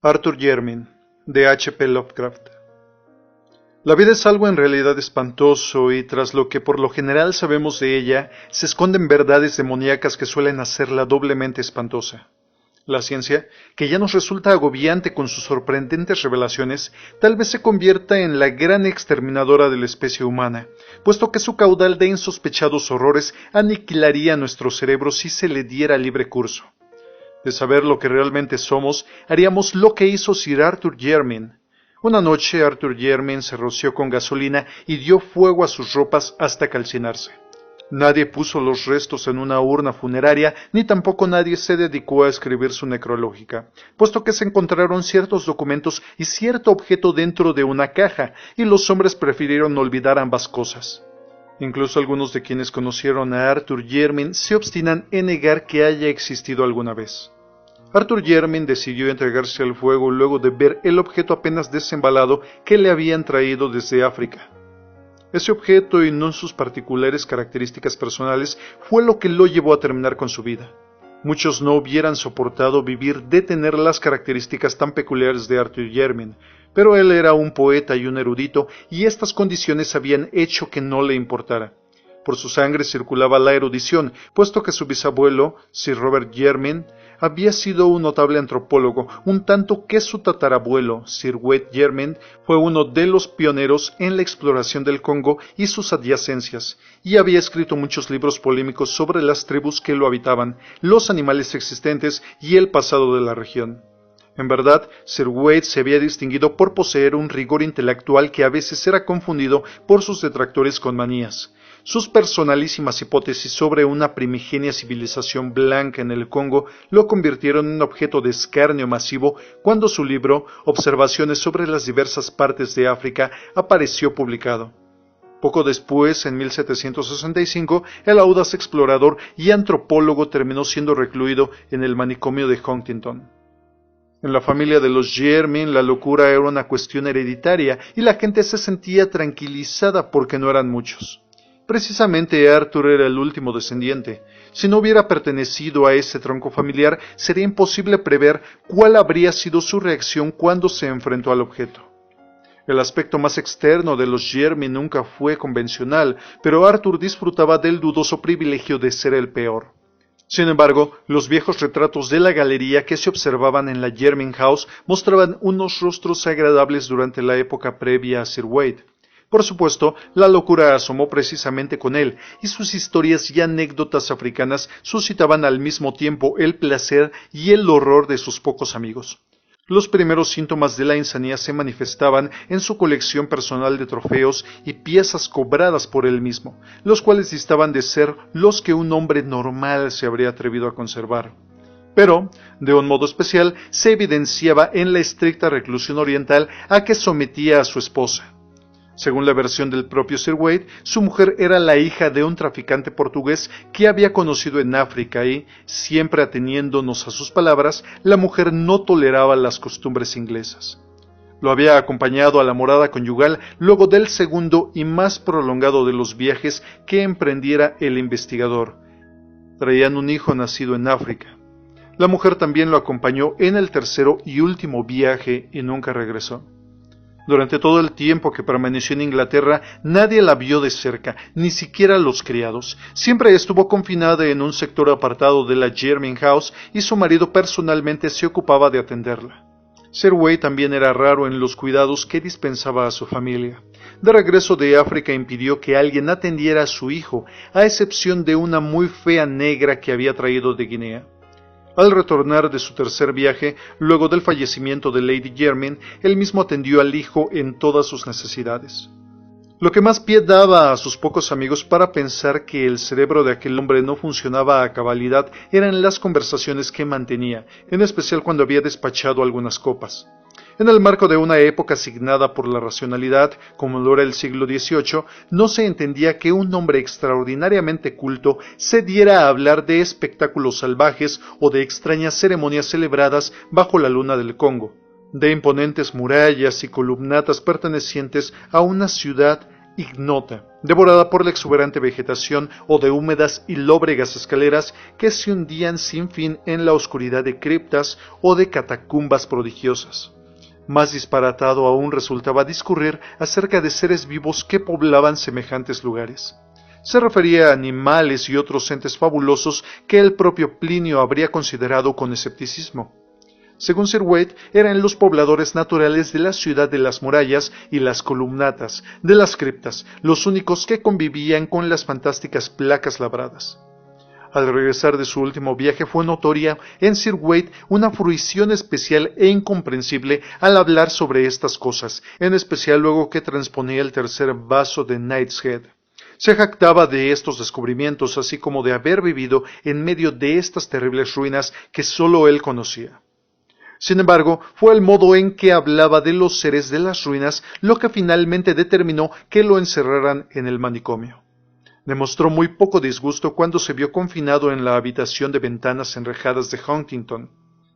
Arthur Jermyn, de H. P. Lovecraft. La vida es algo en realidad espantoso y tras lo que por lo general sabemos de ella, se esconden verdades demoníacas que suelen hacerla doblemente espantosa. La ciencia, que ya nos resulta agobiante con sus sorprendentes revelaciones, tal vez se convierta en la gran exterminadora de la especie humana, puesto que su caudal de insospechados horrores aniquilaría nuestro cerebro si se le diera libre curso. De saber lo que realmente somos, haríamos lo que hizo Sir Arthur Jermyn. Una noche Arthur Jermyn se roció con gasolina y dio fuego a sus ropas hasta calcinarse. Nadie puso los restos en una urna funeraria, ni tampoco nadie se dedicó a escribir su necrológica, puesto que se encontraron ciertos documentos y cierto objeto dentro de una caja, y los hombres prefirieron olvidar ambas cosas. Incluso algunos de quienes conocieron a Arthur Jermyn se obstinan en negar que haya existido alguna vez. Arthur Jermyn decidió entregarse al fuego luego de ver el objeto apenas desembalado que le habían traído desde África. Ese objeto y no sus particulares características personales fue lo que lo llevó a terminar con su vida. Muchos no hubieran soportado vivir de tener las características tan peculiares de Arthur Jermyn, pero él era un poeta y un erudito y estas condiciones habían hecho que no le importara. Por su sangre circulaba la erudición, puesto que su bisabuelo, Sir Robert Jermyn, había sido un notable antropólogo, un tanto que su tatarabuelo, Sir Wade Jermyn, fue uno de los pioneros en la exploración del Congo y sus adyacencias, y había escrito muchos libros polémicos sobre las tribus que lo habitaban, los animales existentes y el pasado de la región. En verdad, Sir Wade se había distinguido por poseer un rigor intelectual que a veces era confundido por sus detractores con manías. Sus personalísimas hipótesis sobre una primigenia civilización blanca en el Congo lo convirtieron en objeto de escarnio masivo cuando su libro, Observaciones sobre las diversas partes de África, apareció publicado. Poco después, en 1765, el audaz explorador y antropólogo terminó siendo recluido en el manicomio de Huntington. En la familia de los Jermyn, la locura era una cuestión hereditaria y la gente se sentía tranquilizada porque no eran muchos. Precisamente Arthur era el último descendiente. Si no hubiera pertenecido a ese tronco familiar, sería imposible prever cuál habría sido su reacción cuando se enfrentó al objeto. El aspecto más externo de los Jermyn nunca fue convencional, pero Arthur disfrutaba del dudoso privilegio de ser el peor. Sin embargo, los viejos retratos de la galería que se observaban en la Jermyn House mostraban unos rostros agradables durante la época previa a Sir Wade. Por supuesto, la locura asomó precisamente con él, y sus historias y anécdotas africanas suscitaban al mismo tiempo el placer y el horror de sus pocos amigos. Los primeros síntomas de la insanía se manifestaban en su colección personal de trofeos y piezas cobradas por él mismo, los cuales distaban de ser los que un hombre normal se habría atrevido a conservar. Pero, de un modo especial, se evidenciaba en la estricta reclusión oriental a que sometía a su esposa. Según la versión del propio Sir Wade, su mujer era la hija de un traficante portugués que había conocido en África y, siempre ateniéndonos a sus palabras, la mujer no toleraba las costumbres inglesas. Lo había acompañado a la morada conyugal luego del segundo y más prolongado de los viajes que emprendiera el investigador. Traían un hijo nacido en África. La mujer también lo acompañó en el tercero y último viaje y nunca regresó. Durante todo el tiempo que permaneció en Inglaterra, nadie la vio de cerca, ni siquiera los criados. Siempre estuvo confinada en un sector apartado de la Jermyn House y su marido personalmente se ocupaba de atenderla. Sir Wade también era raro en los cuidados que dispensaba a su familia. De regreso de África impidió que alguien atendiera a su hijo, a excepción de una muy fea negra que había traído de Guinea. Al retornar de su tercer viaje, luego del fallecimiento de Lady Jermyn, él mismo atendió al hijo en todas sus necesidades. Lo que más pie daba a sus pocos amigos para pensar que el cerebro de aquel hombre no funcionaba a cabalidad eran las conversaciones que mantenía, en especial cuando había despachado algunas copas. En el marco de una época asignada por la racionalidad, como lo era el siglo XVIII, no se entendía que un hombre extraordinariamente culto se diera a hablar de espectáculos salvajes o de extrañas ceremonias celebradas bajo la luna del Congo, de imponentes murallas y columnatas pertenecientes a una ciudad ignota, devorada por la exuberante vegetación o de húmedas y lóbregas escaleras que se hundían sin fin en la oscuridad de criptas o de catacumbas prodigiosas. Más disparatado aún resultaba discurrir acerca de seres vivos que poblaban semejantes lugares. Se refería a animales y otros entes fabulosos que el propio Plinio habría considerado con escepticismo. Según Sir Wade, eran los pobladores naturales de la ciudad de las murallas y las columnatas, de las criptas, los únicos que convivían con las fantásticas placas labradas. Al regresar de su último viaje fue notoria en Sir Wade una fruición especial e incomprensible al hablar sobre estas cosas, en especial luego que transponía el tercer vaso de Knight's Head. Se jactaba de estos descubrimientos, así como de haber vivido en medio de estas terribles ruinas que sólo él conocía. Sin embargo, fue el modo en que hablaba de los seres de las ruinas lo que finalmente determinó que lo encerraran en el manicomio. Demostró muy poco disgusto cuando se vio confinado en la habitación de ventanas enrejadas de Huntington.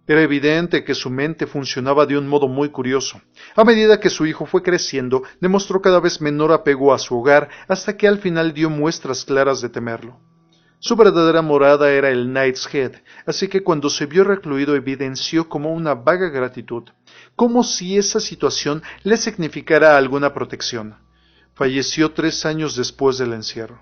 Era evidente que su mente funcionaba de un modo muy curioso. A medida que su hijo fue creciendo, demostró cada vez menor apego a su hogar hasta que al final dio muestras claras de temerlo. Su verdadera morada era el Knight's Head, así que cuando se vio recluido evidenció como una vaga gratitud, como si esa situación le significara alguna protección. Falleció 3 años después del encierro.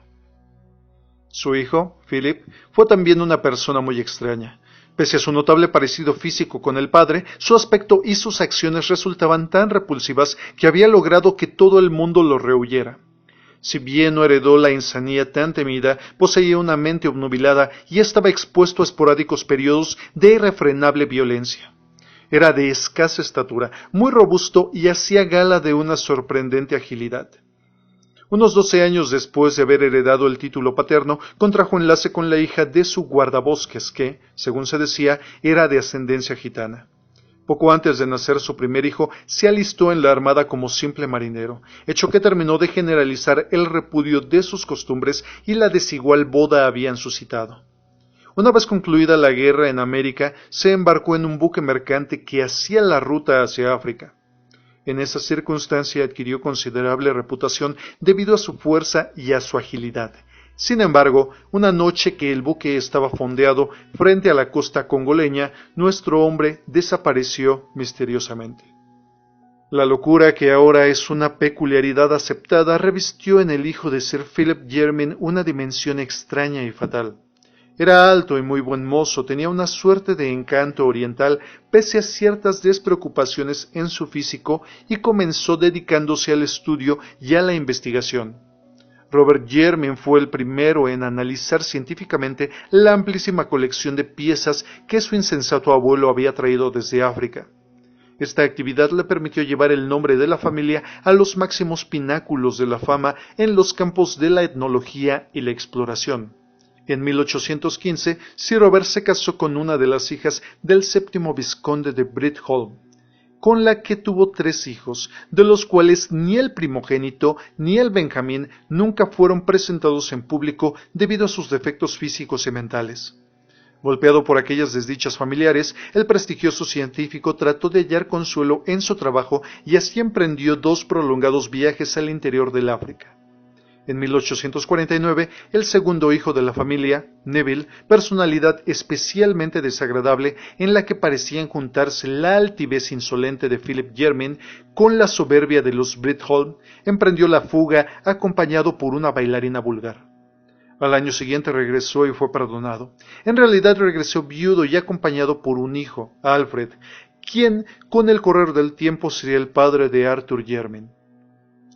Su hijo, Philip, fue también una persona muy extraña. Pese a su notable parecido físico con el padre, su aspecto y sus acciones resultaban tan repulsivas que había logrado que todo el mundo lo rehuyera. Si bien no heredó la insanía tan temida, poseía una mente obnubilada y estaba expuesto a esporádicos periodos de irrefrenable violencia. Era de escasa estatura, muy robusto y hacía gala de una sorprendente agilidad. Unos 12 años después de haber heredado el título paterno, contrajo enlace con la hija de su guardabosques que, según se decía, era de ascendencia gitana. Poco antes de nacer su primer hijo, se alistó en la armada como simple marinero, hecho que terminó de generalizar el repudio de sus costumbres y la desigual boda habían suscitado. Una vez concluida la guerra en América, se embarcó en un buque mercante que hacía la ruta hacia África. En esa circunstancia adquirió considerable reputación debido a su fuerza y a su agilidad. Sin embargo, una noche que el buque estaba fondeado frente a la costa congoleña, nuestro hombre desapareció misteriosamente. La locura, que ahora es una peculiaridad aceptada, revistió en el hijo de Sir Philip Jermyn una dimensión extraña y fatal. Era alto y muy buen mozo, tenía una suerte de encanto oriental pese a ciertas despreocupaciones en su físico y comenzó dedicándose al estudio y a la investigación. Robert Jermyn fue el primero en analizar científicamente la amplísima colección de piezas que su insensato abuelo había traído desde África. Esta actividad le permitió llevar el nombre de la familia a los máximos pináculos de la fama en los campos de la etnología y la exploración. En 1815, Sir Robert se casó con una de las hijas del séptimo vizconde de Britholm, con la que tuvo 3 hijos, de los cuales ni el primogénito ni el Benjamín nunca fueron presentados en público debido a sus defectos físicos y mentales. Golpeado por aquellas desdichas familiares, el prestigioso científico trató de hallar consuelo en su trabajo y así emprendió 2 prolongados viajes al interior del África. En 1849, el segundo hijo de la familia, Neville, personalidad especialmente desagradable en la que parecían juntarse la altivez insolente de Philip Jermyn con la soberbia de los Britholm, emprendió la fuga acompañado por una bailarina vulgar. Al año siguiente regresó y fue perdonado. En realidad regresó viudo y acompañado por un hijo, Alfred, quien con el correr del tiempo sería el padre de Arthur Jermyn.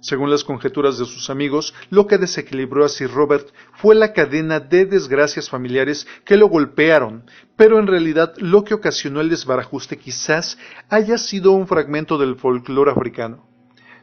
Según las conjeturas de sus amigos, lo que desequilibró a Sir Robert fue la cadena de desgracias familiares que lo golpearon, pero en realidad lo que ocasionó el desbarajuste quizás haya sido un fragmento del folclore africano.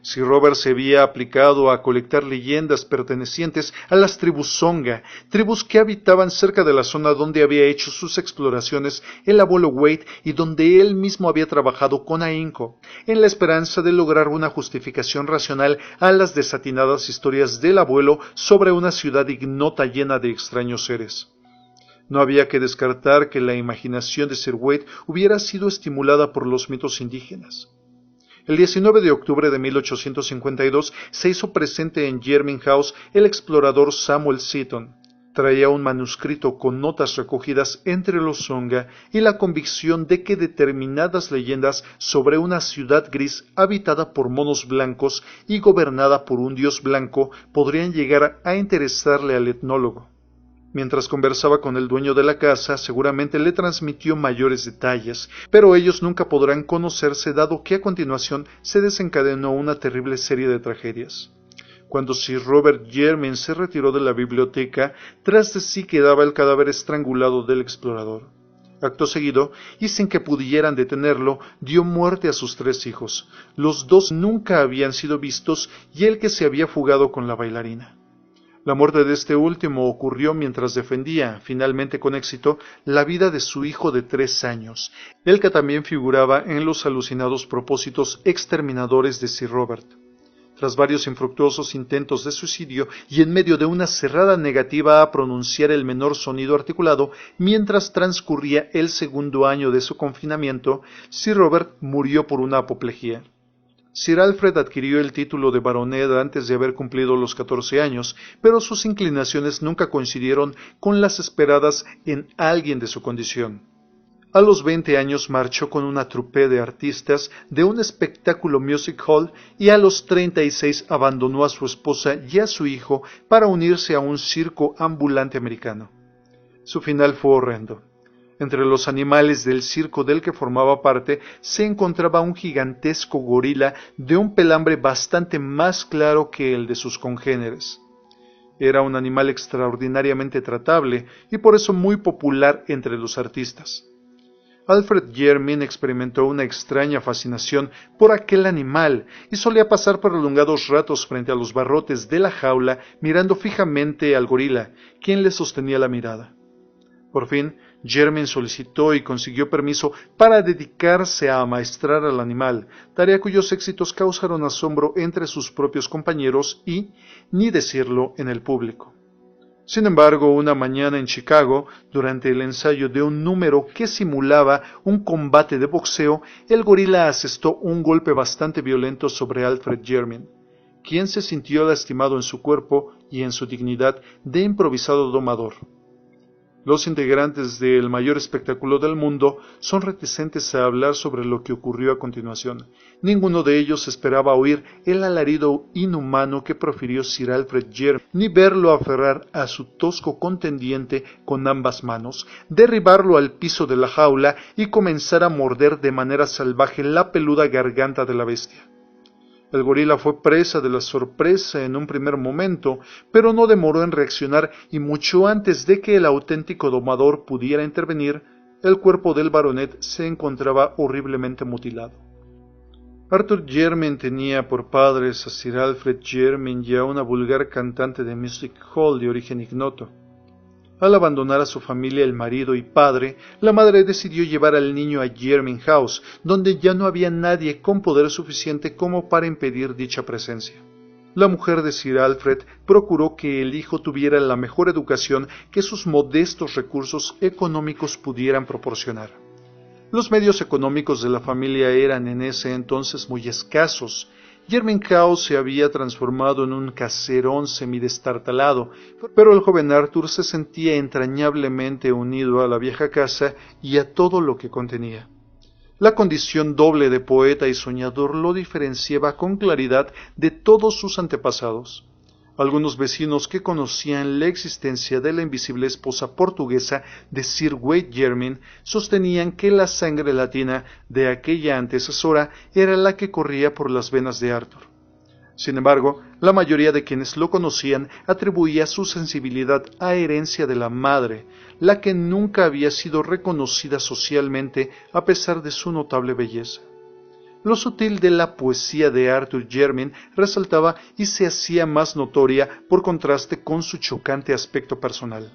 Sir Robert se había aplicado a colectar leyendas pertenecientes a las tribus Songa, tribus que habitaban cerca de la zona donde había hecho sus exploraciones el abuelo Wade y donde él mismo había trabajado con ahínco, en la esperanza de lograr una justificación racional a las desatinadas historias del abuelo sobre una ciudad ignota llena de extraños seres. No había que descartar que la imaginación de Sir Wade hubiera sido estimulada por los mitos indígenas. El 19 de octubre de 1852 se hizo presente en Jermyn House el explorador Samuel Seaton. Traía un manuscrito con notas recogidas entre los Songa y la convicción de que determinadas leyendas sobre una ciudad gris habitada por monos blancos y gobernada por un dios blanco podrían llegar a interesarle al etnólogo. Mientras conversaba con el dueño de la casa, seguramente le transmitió mayores detalles, pero ellos nunca podrán conocerse dado que a continuación se desencadenó una terrible serie de tragedias. Cuando Sir Robert Jermyn se retiró de la biblioteca, tras de sí quedaba el cadáver estrangulado del explorador. Acto seguido, y sin que pudieran detenerlo, dio muerte a sus 3 hijos. Los 2 nunca habían sido vistos y el que se había fugado con la bailarina. La muerte de este último ocurrió mientras defendía, finalmente con éxito, la vida de su hijo de 3 años, el que también figuraba en los alucinados propósitos exterminadores de Sir Robert. Tras varios infructuosos intentos de suicidio y en medio de una cerrada negativa a pronunciar el menor sonido articulado, mientras transcurría el 2º año de su confinamiento, Sir Robert murió por una apoplejía. Sir Alfred adquirió el título de baronet antes de haber cumplido los 14 años, pero sus inclinaciones nunca coincidieron con las esperadas en alguien de su condición. A los 20 años marchó con una troupe de artistas de un espectáculo music hall y a los 36 abandonó a su esposa y a su hijo para unirse a un circo ambulante americano. Su final fue horrendo. Entre los animales del circo del que formaba parte se encontraba un gigantesco gorila de un pelambre bastante más claro que el de sus congéneres. Era un animal extraordinariamente tratable y por eso muy popular entre los artistas. Alfred Jermyn experimentó una extraña fascinación por aquel animal y solía pasar prolongados ratos frente a los barrotes de la jaula mirando fijamente al gorila, quien le sostenía la mirada. Por fin, Jermyn solicitó y consiguió permiso para dedicarse a amaestrar al animal, tarea cuyos éxitos causaron asombro entre sus propios compañeros y, ni decirlo, en el público. Sin embargo, una mañana en Chicago, durante el ensayo de un número que simulaba un combate de boxeo, el gorila asestó un golpe bastante violento sobre Alfred Jermyn, quien se sintió lastimado en su cuerpo y en su dignidad de improvisado domador. Los integrantes del mayor espectáculo del mundo son reticentes a hablar sobre lo que ocurrió a continuación. Ninguno de ellos esperaba oír el alarido inhumano que profirió Sir Alfred Jermyn, ni verlo aferrar a su tosco contendiente con ambas manos, derribarlo al piso de la jaula y comenzar a morder de manera salvaje la peluda garganta de la bestia. El gorila fue presa de la sorpresa en un primer momento, pero no demoró en reaccionar y mucho antes de que el auténtico domador pudiera intervenir, el cuerpo del baronet se encontraba horriblemente mutilado. Arthur Jermyn tenía por padres a Sir Alfred Jermyn y a una vulgar cantante de music hall de origen ignoto. Al abandonar a su familia el marido y padre, la madre decidió llevar al niño a Jermyn House, donde ya no había nadie con poder suficiente como para impedir dicha presencia. La mujer de Sir Alfred procuró que el hijo tuviera la mejor educación que sus modestos recursos económicos pudieran proporcionar. Los medios económicos de la familia eran en ese entonces muy escasos. Jermyn House se había transformado en un caserón semidestartalado, pero el joven Arthur se sentía entrañablemente unido a la vieja casa y a todo lo que contenía. La condición doble de poeta y soñador lo diferenciaba con claridad de todos sus antepasados. Algunos vecinos que conocían la existencia de la invisible esposa portuguesa de Sir Wade Jermyn sostenían que la sangre latina de aquella antecesora era la que corría por las venas de Arthur. Sin embargo, la mayoría de quienes lo conocían atribuía su sensibilidad a herencia de la madre, la que nunca había sido reconocida socialmente a pesar de su notable belleza. Lo sutil de la poesía de Arthur Jermyn resaltaba y se hacía más notoria por contraste con su chocante aspecto personal.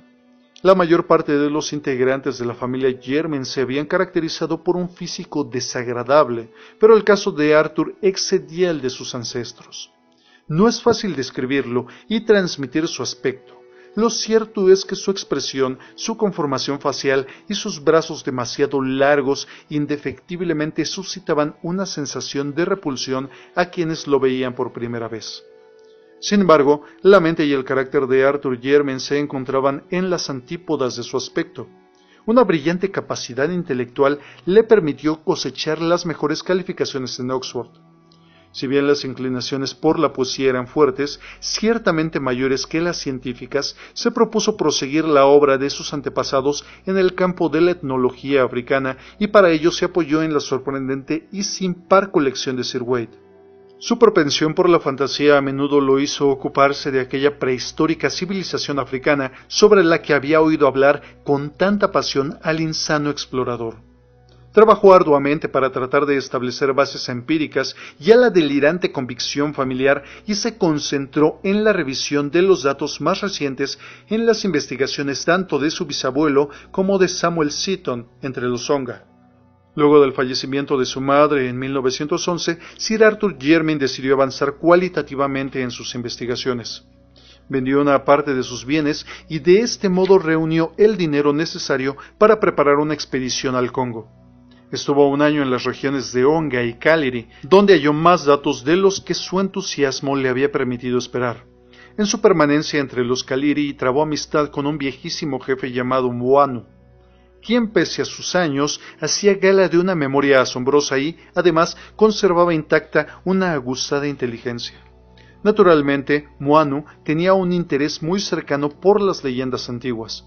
La mayor parte de los integrantes de la familia Jermyn se habían caracterizado por un físico desagradable, pero el caso de Arthur excedía el de sus ancestros. No es fácil describirlo y transmitir su aspecto. Lo cierto es que su expresión, su conformación facial y sus brazos demasiado largos indefectiblemente suscitaban una sensación de repulsión a quienes lo veían por primera vez. Sin embargo, la mente y el carácter de Arthur Jermyn se encontraban en las antípodas de su aspecto. Una brillante capacidad intelectual le permitió cosechar las mejores calificaciones en Oxford. Si bien las inclinaciones por la poesía eran fuertes, ciertamente mayores que las científicas, se propuso proseguir la obra de sus antepasados en el campo de la etnología africana y para ello se apoyó en la sorprendente y sin par colección de Sir Wade. Su propensión por la fantasía a menudo lo hizo ocuparse de aquella prehistórica civilización africana sobre la que había oído hablar con tanta pasión al insano explorador. Trabajó arduamente para tratar de establecer bases empíricas y a la delirante convicción familiar y se concentró en la revisión de los datos más recientes en las investigaciones tanto de su bisabuelo como de Samuel Seaton entre los Songa. Luego del fallecimiento de su madre en 1911, Sir Arthur Jermyn decidió avanzar cualitativamente en sus investigaciones. Vendió una parte de sus bienes y de este modo reunió el dinero necesario para preparar una expedición al Congo. Estuvo un año en las regiones de Onga y Kaliri, donde halló más datos de los que su entusiasmo le había permitido esperar. En su permanencia entre los Kaliri trabó amistad con un viejísimo jefe llamado Muanu, quien pese a sus años hacía gala de una memoria asombrosa y, además, conservaba intacta una aguzada inteligencia. Naturalmente, Muanu tenía un interés muy cercano por las leyendas antiguas.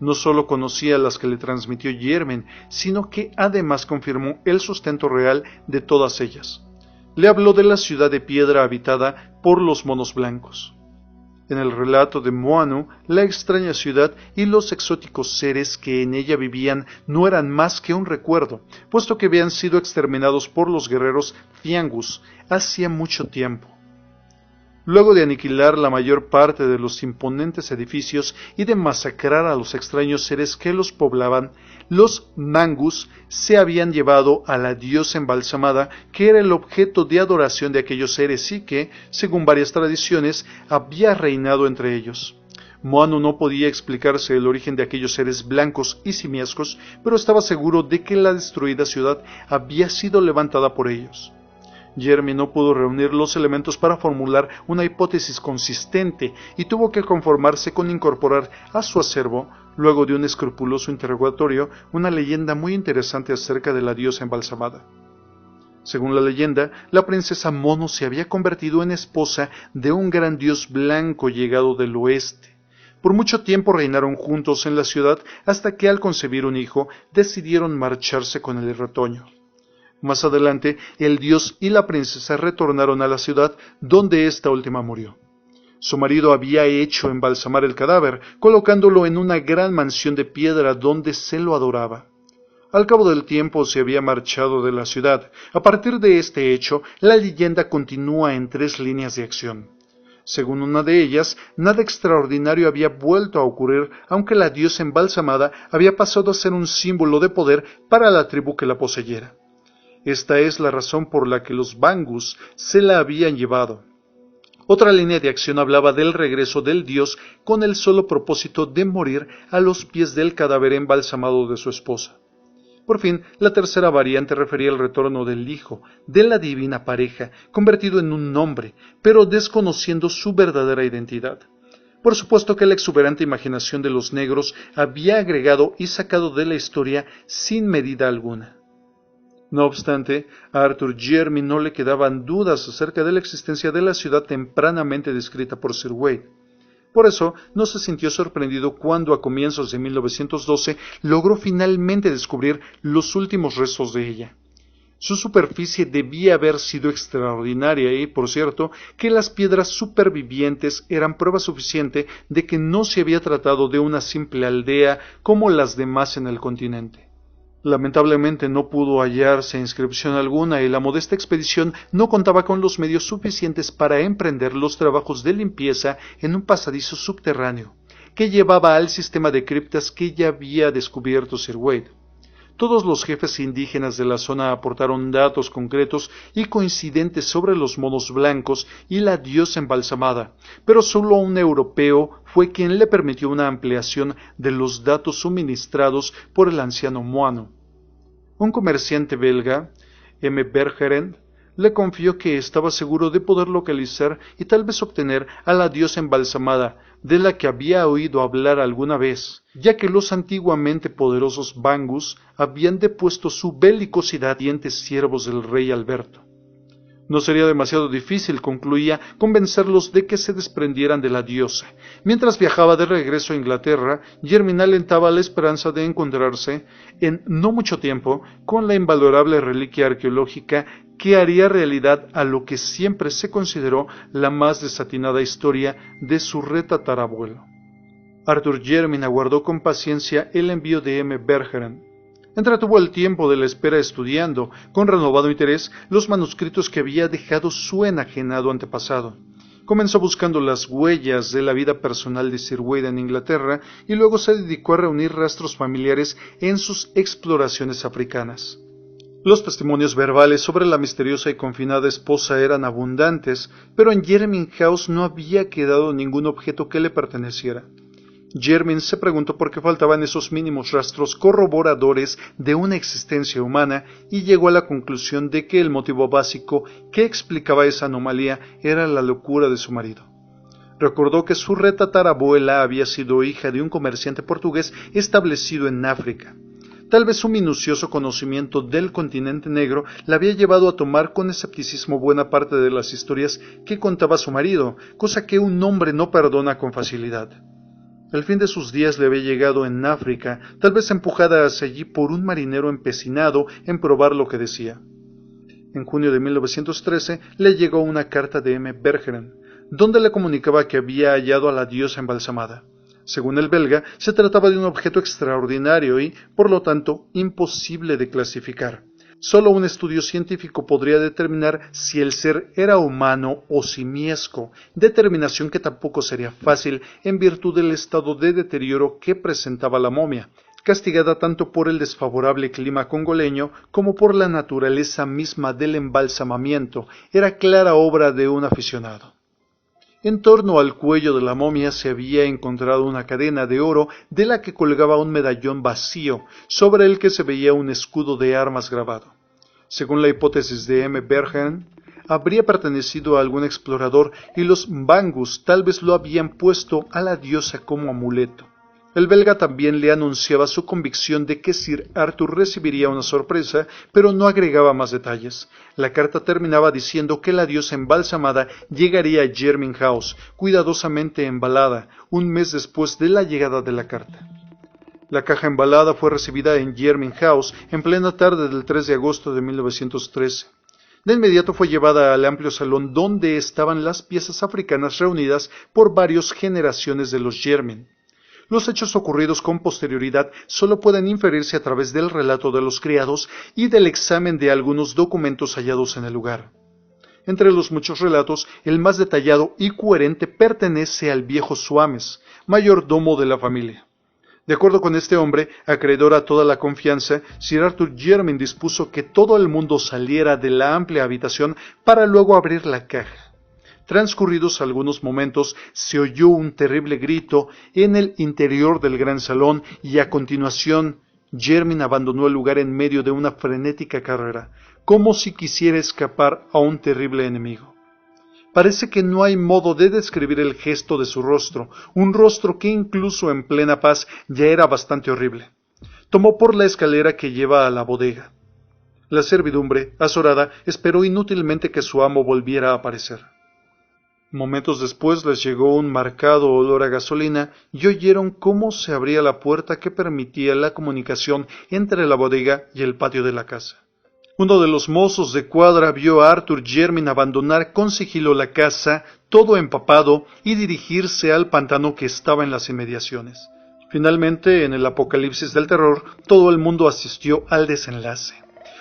No solo conocía las que le transmitió Jermyn, sino que además confirmó el sustento real de todas ellas. Le habló de la ciudad de piedra habitada por los monos blancos. En el relato de Muanu, la extraña ciudad y los exóticos seres que en ella vivían no eran más que un recuerdo, puesto que habían sido exterminados por los guerreros Fiangus hacía mucho tiempo. Luego de aniquilar la mayor parte de los imponentes edificios y de masacrar a los extraños seres que los poblaban, los Mangus se habían llevado a la diosa embalsamada, que era el objeto de adoración de aquellos seres y que, según varias tradiciones, había reinado entre ellos. Muanu no podía explicarse el origen de aquellos seres blancos y simiescos, pero estaba seguro de que la destruida ciudad había sido levantada por ellos. Jermyn no pudo reunir los elementos para formular una hipótesis consistente y tuvo que conformarse con incorporar a su acervo, luego de un escrupuloso interrogatorio, una leyenda muy interesante acerca de la diosa embalsamada. Según la leyenda, la princesa Mono se había convertido en esposa de un gran dios blanco llegado del oeste. Por mucho tiempo reinaron juntos en la ciudad hasta que al concebir un hijo decidieron marcharse con el retoño. Más adelante, el dios y la princesa retornaron a la ciudad donde esta última murió. Su marido había hecho embalsamar el cadáver, colocándolo en una gran mansión de piedra donde se lo adoraba. Al cabo del tiempo se había marchado de la ciudad. A partir de este hecho, la leyenda continúa en 3 líneas de acción. Según una de ellas, nada extraordinario había vuelto a ocurrir, aunque la diosa embalsamada había pasado a ser un símbolo de poder para la tribu que la poseyera. Esta es la razón por la que los Bangus se la habían llevado. Otra línea de acción hablaba del regreso del dios con el solo propósito de morir a los pies del cadáver embalsamado de su esposa. Por fin, la tercera variante refería al retorno del hijo, de la divina pareja, convertido en un hombre, pero desconociendo su verdadera identidad. Por supuesto que la exuberante imaginación de los negros había agregado y sacado de la historia sin medida alguna. No obstante, a Arthur Jermyn no le quedaban dudas acerca de la existencia de la ciudad tempranamente descrita por Sir Wade. Por eso, no se sintió sorprendido cuando a comienzos de 1912 logró finalmente descubrir los últimos restos de ella. Su superficie debía haber sido extraordinaria y, por cierto, que las piedras supervivientes eran prueba suficiente de que no se había tratado de una simple aldea como las demás en el continente. Lamentablemente no pudo hallarse inscripción alguna y la modesta expedición no contaba con los medios suficientes para emprender los trabajos de limpieza en un pasadizo subterráneo que llevaba al sistema de criptas que ya había descubierto Sir Wade. Todos los jefes indígenas de la zona aportaron datos concretos y coincidentes sobre los monos blancos y la diosa embalsamada, pero solo un europeo fue quien le permitió una ampliación de los datos suministrados por el anciano Moano. Un comerciante belga, M. Bergeren, le confió que estaba seguro de poder localizar y tal vez obtener a la diosa embalsamada, de la que había oído hablar alguna vez, ya que los antiguamente poderosos Bangus habían depuesto su belicosidad a dientes siervos del rey Alberto. No sería demasiado difícil, concluía, convencerlos de que se desprendieran de la diosa. Mientras viajaba de regreso a Inglaterra, Jermyn alentaba la esperanza de encontrarse, en no mucho tiempo, con la invalorable reliquia arqueológica que haría realidad a lo que siempre se consideró la más desatinada historia de su retatarabuelo. Arthur Jermyn aguardó con paciencia el envío de M. Bergeren. Entretuvo el tiempo de la espera estudiando, con renovado interés, los manuscritos que había dejado su enajenado antepasado. Comenzó buscando las huellas de la vida personal de Sir Wade en Inglaterra y luego se dedicó a reunir rastros familiares en sus exploraciones africanas. Los testimonios verbales sobre la misteriosa y confinada esposa eran abundantes, pero en Jermyn House no había quedado ningún objeto que le perteneciera. Jermyn se preguntó por qué faltaban esos mínimos rastros corroboradores de una existencia humana y llegó a la conclusión de que el motivo básico que explicaba esa anomalía era la locura de su marido. Recordó que su retatarabuela había sido hija de un comerciante portugués establecido en África. Tal vez su minucioso conocimiento del continente negro la había llevado a tomar con escepticismo buena parte de las historias que contaba su marido, cosa que un hombre no perdona con facilidad. El fin de sus días le había llegado en África, tal vez empujada hacia allí por un marinero empecinado en probar lo que decía. En junio de 1913 le llegó una carta de M. Bergeren, donde le comunicaba que había hallado a la diosa embalsamada. Según el belga, se trataba de un objeto extraordinario y, por lo tanto, imposible de clasificar. Solo un estudio científico podría determinar si el ser era humano o simiesco, determinación que tampoco sería fácil en virtud del estado de deterioro que presentaba la momia, castigada tanto por el desfavorable clima congoleño como por la naturaleza misma del embalsamamiento. Era clara obra de un aficionado. En torno al cuello de la momia se había encontrado una cadena de oro de la que colgaba un medallón vacío, sobre el que se veía un escudo de armas grabado. Según la hipótesis de M. Bergeren, habría pertenecido a algún explorador y los Bangus tal vez lo habían puesto a la diosa como amuleto. El belga también le anunciaba su convicción de que Sir Arthur recibiría una sorpresa, pero no agregaba más detalles. La carta terminaba diciendo que la diosa embalsamada llegaría a Jermyn House, cuidadosamente embalada, un mes después de la llegada de la carta. La caja embalada fue recibida en Jermyn House en plena tarde del 3 de agosto de 1913. De inmediato fue llevada al amplio salón donde estaban las piezas africanas reunidas por varias generaciones de los Jermyn. Los hechos ocurridos con posterioridad solo pueden inferirse a través del relato de los criados y del examen de algunos documentos hallados en el lugar. Entre los muchos relatos, el más detallado y coherente pertenece al viejo Swames, mayordomo de la familia. De acuerdo con este hombre, acreedor a toda la confianza, Sir Arthur Jermyn dispuso que todo el mundo saliera de la amplia habitación para luego abrir la caja. Transcurridos algunos momentos, se oyó un terrible grito en el interior del gran salón y a continuación Jermyn abandonó el lugar en medio de una frenética carrera, como si quisiera escapar a un terrible enemigo. Parece que no hay modo de describir el gesto de su rostro, un rostro que incluso en plena paz ya era bastante horrible. Tomó por la escalera que lleva a la bodega. La servidumbre, azorada, esperó inútilmente que su amo volviera a aparecer. Momentos después les llegó un marcado olor a gasolina y oyeron cómo se abría la puerta que permitía la comunicación entre la bodega y el patio de la casa. Uno de los mozos de cuadra vio a Arthur Jermyn abandonar con sigilo la casa, todo empapado, y dirigirse al pantano que estaba en las inmediaciones. Finalmente, en el apocalipsis del terror, todo el mundo asistió al desenlace.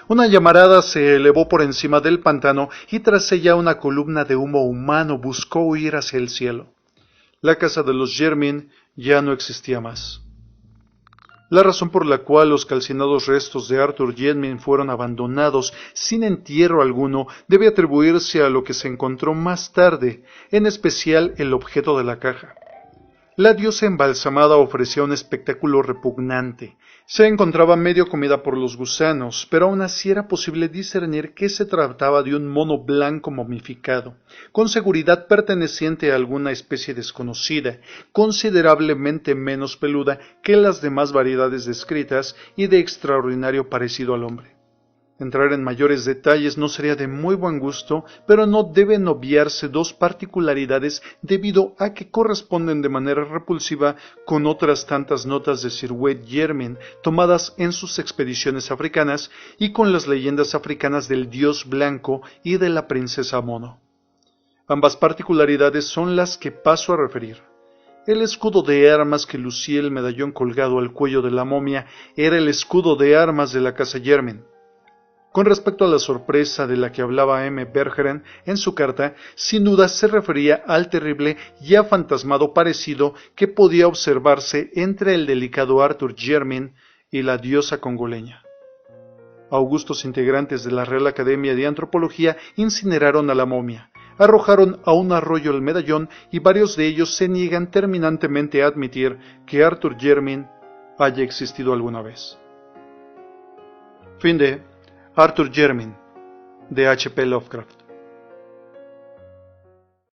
Una llamarada se elevó por encima del pantano y tras ella una columna de humo humano buscó huir hacia el cielo. La casa de los Jermyn ya no existía más. La razón por la cual los calcinados restos de Arthur Jenmin fueron abandonados sin entierro alguno debe atribuirse a lo que se encontró más tarde, en especial el objeto de la caja. La diosa embalsamada ofrecía un espectáculo repugnante. Se encontraba medio comida por los gusanos, pero aún así era posible discernir que se trataba de un mono blanco momificado, con seguridad perteneciente a alguna especie desconocida, considerablemente menos peluda que las demás variedades descritas y de extraordinario parecido al hombre. Entrar en mayores detalles no sería de muy buen gusto, pero no deben obviarse dos particularidades debido a que corresponden de manera repulsiva con otras tantas notas de Sir Wade Jermyn tomadas en sus expediciones africanas y con las leyendas africanas del dios blanco y de la princesa mono. Ambas particularidades son las que paso a referir. El escudo de armas que lucía el medallón colgado al cuello de la momia era el escudo de armas de la casa Jermyn. Con respecto a la sorpresa de la que hablaba M. Bergeren en su carta, sin duda se refería al terrible y afantasmado parecido que podía observarse entre el delicado Arthur Jermyn y la diosa congoleña. Augustos integrantes de la Real Academia de Antropología incineraron a la momia, arrojaron a un arroyo el medallón y varios de ellos se niegan terminantemente a admitir que Arthur Jermyn haya existido alguna vez. Fin de Arthur Jermyn, de H. P. Lovecraft.